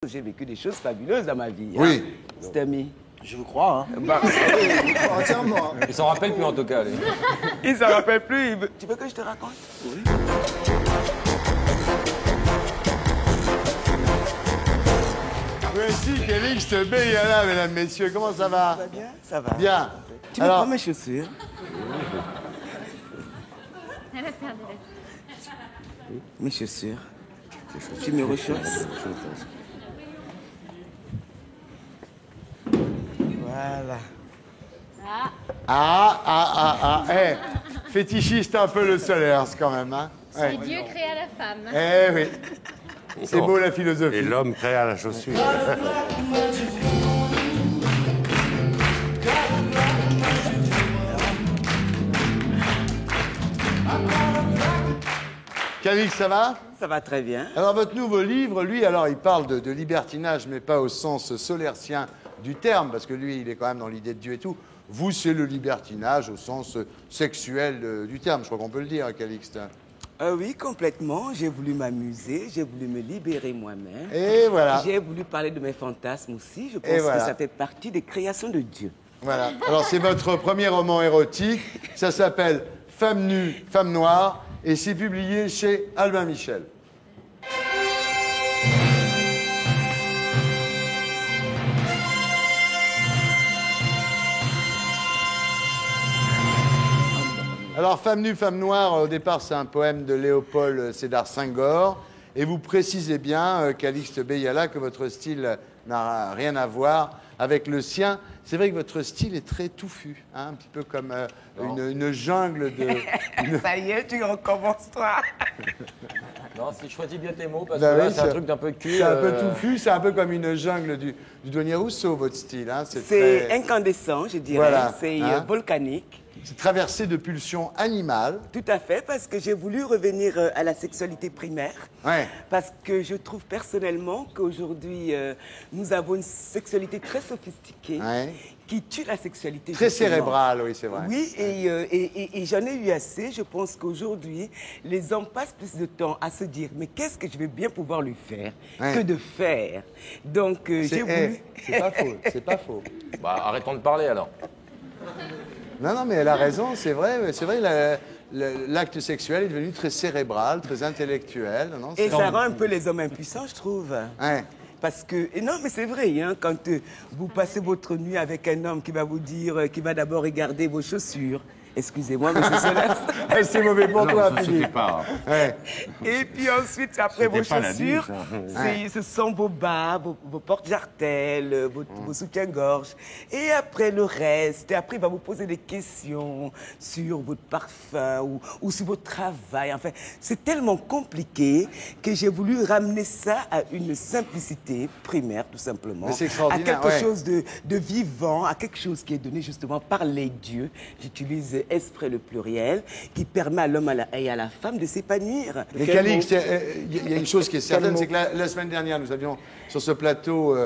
J'ai vécu des choses fabuleuses dans ma vie. Oui. C'est ami. Je vous crois, hein. Bah, Entièrement. Il s'en rappelle plus en tout cas. Lui. il s'en rappelle plus. Tu veux que je te raconte? Oui. Voici Calixte Beyala, mesdames, messieurs. Comment ça va? Ça va bien? Ça va. Bien. Tu me prends mes chaussures? Elle va faire de Mes chaussures. Tu me rechausses? Voilà. Eh, fétichiste un peu le solaire, quand même, hein? Et Dieu créa la femme. Eh oui. C'est beau la philosophie. Et l'homme créa la chaussure. Calixte, ça va? Ça va très bien. Alors, votre nouveau livre, lui, alors, il parle de libertinage, mais pas au sens solertien du terme, parce que lui, il est quand même dans l'idée de Dieu et tout. Vous, c'est le libertinage au sens sexuel du terme, je crois qu'on peut le dire, Calixte. Oui, complètement. J'ai voulu m'amuser, j'ai voulu me libérer moi-même. Et voilà. J'ai voulu parler de mes fantasmes aussi. Je pense Et voilà. que ça fait partie des créations de Dieu. Voilà. Alors, c'est votre premier roman érotique. Ça s'appelle Femme nue, femme noire, et c'est publié chez Albin Michel. Alors, Femme nue, femme noire, au départ, c'est un poème de Léopold Sédar Senghor. Et vous précisez bien, Calixte Beyala, que votre style n'a rien à voir avec le sien. C'est vrai que votre style est très touffu, hein, un petit peu comme une jungle de... Ça y est, tu recommences, toi. Non, si je choisis bien tes mots, parce Bah que là, oui, c'est un truc d'un peu cul. C'est un peu touffu, c'est un peu comme une jungle du douanier Rousseau, votre style. Hein. C'est très... incandescent, je dirais. Voilà, C'est hein. volcanique. C'est traversé de pulsions animales. Tout à fait, parce que j'ai voulu revenir à la sexualité primaire. Ouais. Parce que je trouve personnellement qu'aujourd'hui, nous avons une sexualité très sophistiquée Ouais. qui tue la sexualité. Très justement. cérébrale, oui, c'est vrai. Oui, et j'en ai eu assez. Je pense qu'aujourd'hui, les hommes passent plus de temps à se dire mais qu'est-ce que je vais bien pouvoir lui faire Ouais. que de faire. Donc, j'ai voulu... c'est pas faux, c'est pas faux. Bah, arrêtons de parler alors. Non, non, mais elle a raison, c'est vrai, l'acte sexuel est devenu très cérébral, très intellectuel. Non, Et ça rend un peu les hommes impuissants, je trouve. Ouais. Parce que, et non, mais c'est vrai, hein, quand vous passez votre nuit avec un homme qui va vous dire, qui va d'abord regarder vos chaussures. Excusez-moi, monsieur Solers. C'est mauvais pour toi, ça, c'était Philippe. pas... Ouais. Et puis ensuite, après vos C'était pas la nuit, chaussures, ça. ce sont vos bas, vos porte-jartelles, vos soutiens-gorge. Et après le reste, et après il va vous poser des questions sur votre parfum ou sur votre travail. Enfin, c'est tellement compliqué que j'ai voulu ramener ça à une simplicité primaire, tout simplement. Mais c'est à extraordinaire, quelque ouais. chose de vivant, à quelque chose qui est donné justement par les dieux. J'utilise esprit le pluriel, qui permet à l'homme et à la femme de s'épanouir. Et Calixte, il y a une chose qui est certaine, c'est que la semaine dernière, nous avions sur ce plateau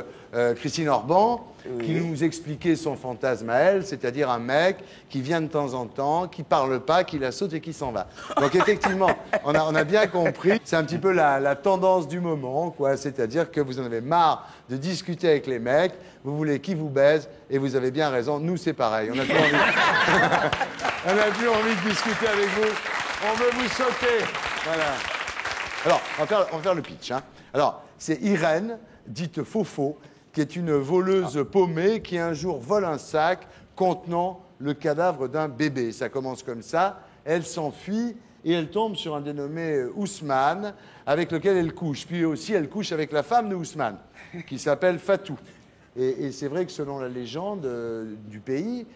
Christine Orban, qui nous expliquait son fantasme à elle, c'est-à-dire un mec qui vient de temps en temps, qui parle pas, qui la saute et qui s'en va. Donc effectivement, on a bien compris, c'est un petit peu la tendance du moment, quoi. C'est-à-dire que vous en avez marre de discuter avec les mecs, vous voulez qu'ils vous baisent, et vous avez bien raison, nous c'est pareil, on n'a plus envie. On n'a plus envie de discuter avec vous, on veut vous sauter. Voilà. Alors, on va faire le pitch. Hein. Alors, c'est Irène, dite Fofo, qui est une voleuse paumée qui un jour vole un sac contenant le cadavre d'un bébé. Ça commence comme ça. Elle s'enfuit et elle tombe sur un dénommé Ousmane, avec lequel elle couche. Puis aussi, elle couche avec la femme de Ousmane, qui s'appelle Fatou. Et c'est vrai que selon la légende du pays,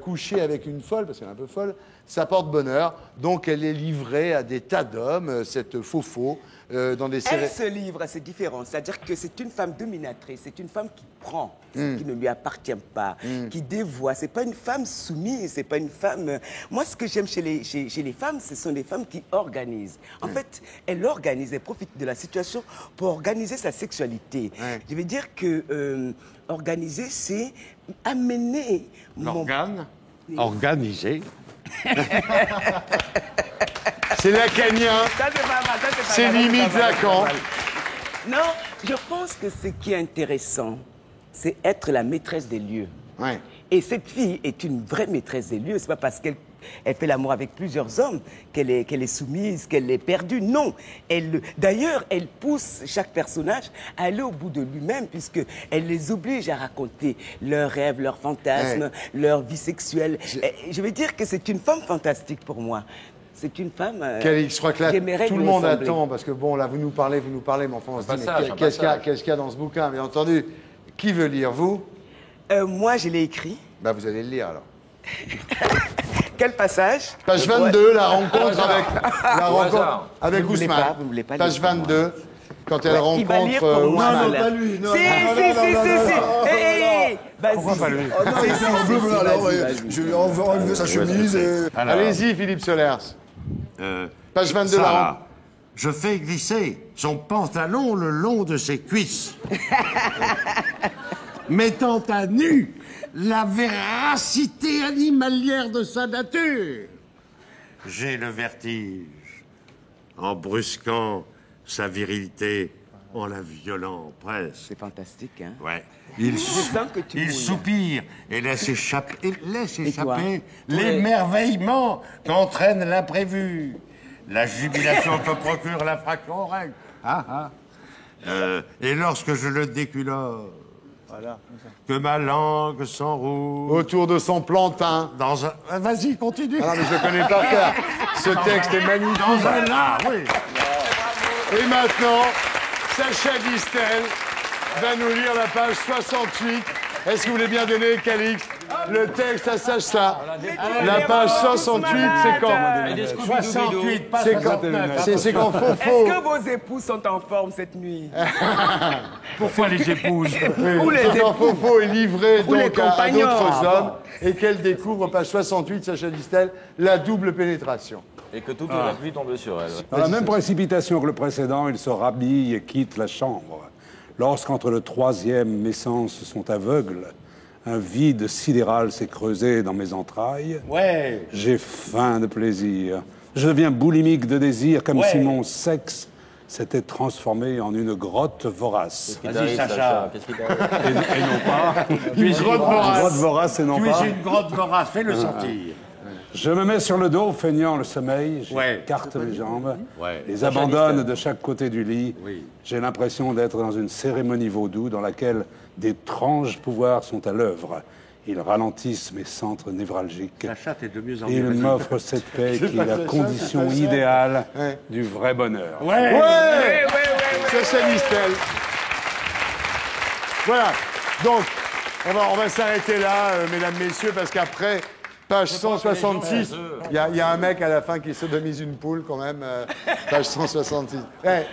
coucher avec une folle, parce qu'elle est un peu folle, ça porte bonheur. Donc elle est livrée à des tas d'hommes, cette Fofo, dans des Elle se livre, c'est différent. C'est-à-dire que c'est une femme dominatrice, c'est une femme qui prend ce qui ne lui appartient pas, qui dévoie. C'est pas une femme soumise, c'est pas une femme... Moi, ce que j'aime chez les femmes, ce sont des femmes qui organisent. En fait, elles organisent, elles profitent de la situation pour organiser sa sexualité. Je veux dire que organiser, c'est amener... L'organe organisé. C'est lacanien, Ça, c'est pas mal, ça, c'est pas c'est mal, limite pas mal, Lacan. pas mal. Non, Je pense que ce qui est intéressant, c'est être la maîtresse des lieux. Ouais. Et cette fille est une vraie maîtresse des lieux. C'est pas parce qu'elle fait l'amour avec plusieurs hommes qu'elle est soumise, qu'elle est perdue. Non. D'ailleurs, elle pousse chaque personnage à aller au bout de lui-même, puisqu'elle les oblige à raconter leurs rêves, leurs fantasmes, leur vie sexuelle. Je veux dire que c'est une femme fantastique pour moi. C'est une femme. Je crois que là, j'aimerais tout le lui monde ressembler. attend, parce que bon, là, vous nous parlez, mais enfin, on se dit, passage, mais un qu'est-ce passage. qu'il y a dans ce bouquin? Bien entendu, qui veut lire? Vous? Moi, je l'ai écrit. Bah, vous allez le lire, alors. Quel passage? Page 22, la rencontre avec Vous voulez Ousmane. pas, vous voulez pas Page lire pour moi. 22, quand elle Il va lire rencontre pour moi. Ousmane. Non, pas lui. Non, Si, si. Hé, vas-y. Pourquoi pas lui? Oh non, il fait un bleu, si, alors, vas-y, ouais. vas-y. On va enlever sa chemise et... Alors, Allez-y, Philippe Solers. Page 22, la Sarah, rencontre. je fais glisser son pantalon le long de ses cuisses, mettant à nu la véracité animalière de sa nature. J'ai le vertige en brusquant sa virilité, en la violant presque. C'est fantastique, hein? Ouais. sens que tu Il mouilles. soupire et laisse échapper toi l'émerveillement qu'entraîne l'imprévu, la jubilation que procure la fraction aux règles. Et lorsque je le déculotte, que ma langue s'enroule Autour de son plantain. dans un... Vas-y, continue. Ah non, mais je le connais par cœur. Ce texte est magnifique. Dans un art, oui. Et maintenant, Sacha Distel va nous lire la page 68. Est-ce que vous voulez bien donner, Calix, le texte à Sacha? La page 68, c'est quand? 68, pas C'est quand? 69. C'est quand Est-ce Fofo. que vos époux sont en forme cette nuit? Pourquoi les épouses? Ou les C'est quand Fofo est livré Ou les donc à compagnons. d'autres hommes et qu'elle découvre, page 68, Sacha Distel, la double pénétration. Et que toute la pluie tombe sur elle. Dans la même précipitation que le précédent, il se rhabille et quitte la chambre. Lorsqu'entre le troisième mes sens sont aveugles, un vide sidéral s'est creusé dans mes entrailles. Ouais. J'ai faim de plaisir. Je deviens boulimique de désir, comme si mon sexe s'était transformé en une grotte vorace. Vas-y, Sacha. Qu'est-ce qui t'arrive? Et non pas... Tu es une grotte vorace. Grotte vorace et non Tu pas... es une grotte vorace, fais-le sortir. Je me mets sur le dos, feignant le sommeil, Ouais. j'écarte mes jambes, Ouais. les abandonne de chaque côté du lit. J'ai l'impression d'être dans une cérémonie vaudou dans laquelle d'étranges pouvoirs sont à l'œuvre. Ils ralentissent mes centres névralgiques. Sacha, t'es de mieux en Ils mieux. m'offrent cette paix qui est la condition idéale du vrai bonheur. Ouais, Sacha Distel. Voilà. Donc, on va s'arrêter là, mesdames, messieurs, parce qu'après, page 166, il y a un mec à la fin qui sodomise une poule, quand même. Page 166.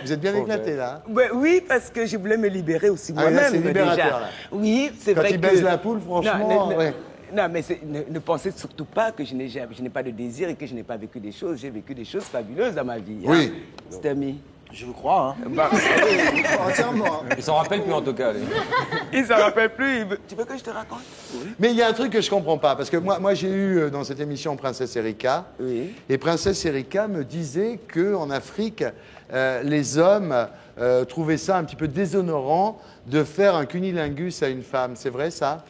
Vous êtes bien éclatés, là. Hein? Ouais, oui, parce que je voulais me libérer aussi Ah, là, moi-même. c'est libérateur, déjà. là. Oui, c'est Quand vrai il que... baise la poule, franchement, Non, ouais. non, mais ne pensez surtout pas que je n'ai pas de désir et que je n'ai pas vécu des choses. J'ai vécu des choses fabuleuses dans ma vie. Oui. C'est ami. Je vous crois, hein. Bah, Entièrement. Il s'en rappelle plus en tout cas. Lui. il s'en rappelle plus. Tu veux que je te raconte? Mais il y a un truc que je comprends pas, parce que moi j'ai eu dans cette émission Princesse Erika, Oui. et Princesse Erika me disait qu'en Afrique, les hommes trouvaient ça un petit peu déshonorant de faire un cunilingus à une femme. C'est vrai, ça?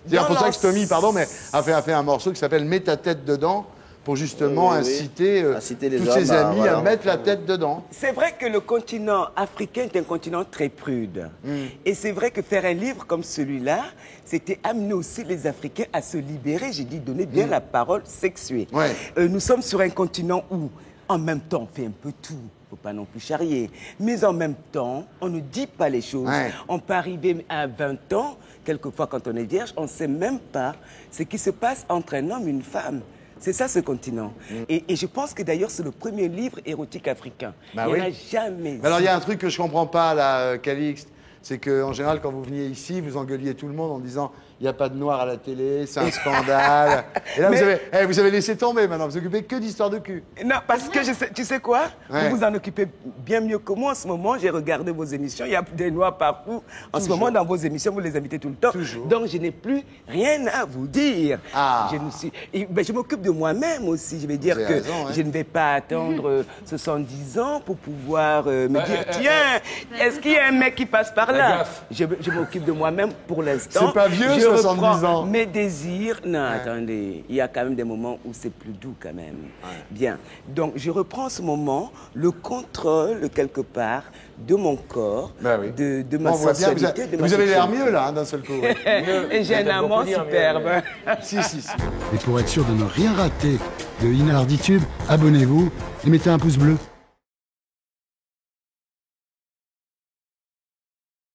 C'est pour ça que Stomy, pardon, mais a fait un morceau qui s'appelle « Mets ta tête dedans », pour justement Oui. inciter, Inciter les tous hommes ses à- amis voilà. à mettre la tête dedans. C'est vrai que le continent africain est un continent très prude. Et c'est vrai que faire un livre comme celui-là, c'était amener aussi les Africains à se libérer, j'ai dit, donner bien la parole sexuée. Ouais. Nous sommes sur un continent où, en même temps, on fait un peu tout. Faut pas non plus charrier. Mais en même temps, on ne dit pas les choses. Ouais. On peut arriver à 20 ans, quelquefois quand on est vierge, on ne sait même pas ce qui se passe entre un homme et une femme. C'est ça, ce continent. Et je pense que d'ailleurs, c'est le premier livre érotique africain. Bah Il n'y oui. en a jamais. Alors il y a un truc que je comprends pas là, Calixte, c'est qu'en général, quand vous veniez ici, vous engueuliez tout le monde en disant il n'y a pas de noir à la télé, c'est un scandale. Et là, vous avez laissé tomber maintenant, vous vous occupez que d'histoires de cul. Non, parce que tu sais quoi? Ouais. Vous vous en occupez bien mieux que moi en ce moment. J'ai regardé vos émissions, il y a des noirs partout. En ce moment, dans vos émissions, vous les invitez tout le temps. Toujours. Donc, je n'ai plus rien à vous dire. Ah. Je m'occupe de moi-même aussi. Je vais dire Vous que avez raison, ouais. je ne vais pas attendre 70 ans pour pouvoir me dire tiens, est-ce qu'il y a un mec qui passe par là? Je m'occupe de moi-même pour l'instant. C'est pas vieux, Je 70 reprends ans. mes désirs. Non, attendez, il y a quand même des moments où c'est plus doux quand même. Bien. Donc, je reprends en ce moment le contrôle, quelque part, de mon corps, Ben oui. de ma On voit bien, sensualité, de ma vous avez l'air sexualité. mieux là, hein, d'un seul coup. Et j'ai un amant superbe. Si. Et pour être sûr de ne rien rater de Inarditube, abonnez-vous et mettez un pouce bleu.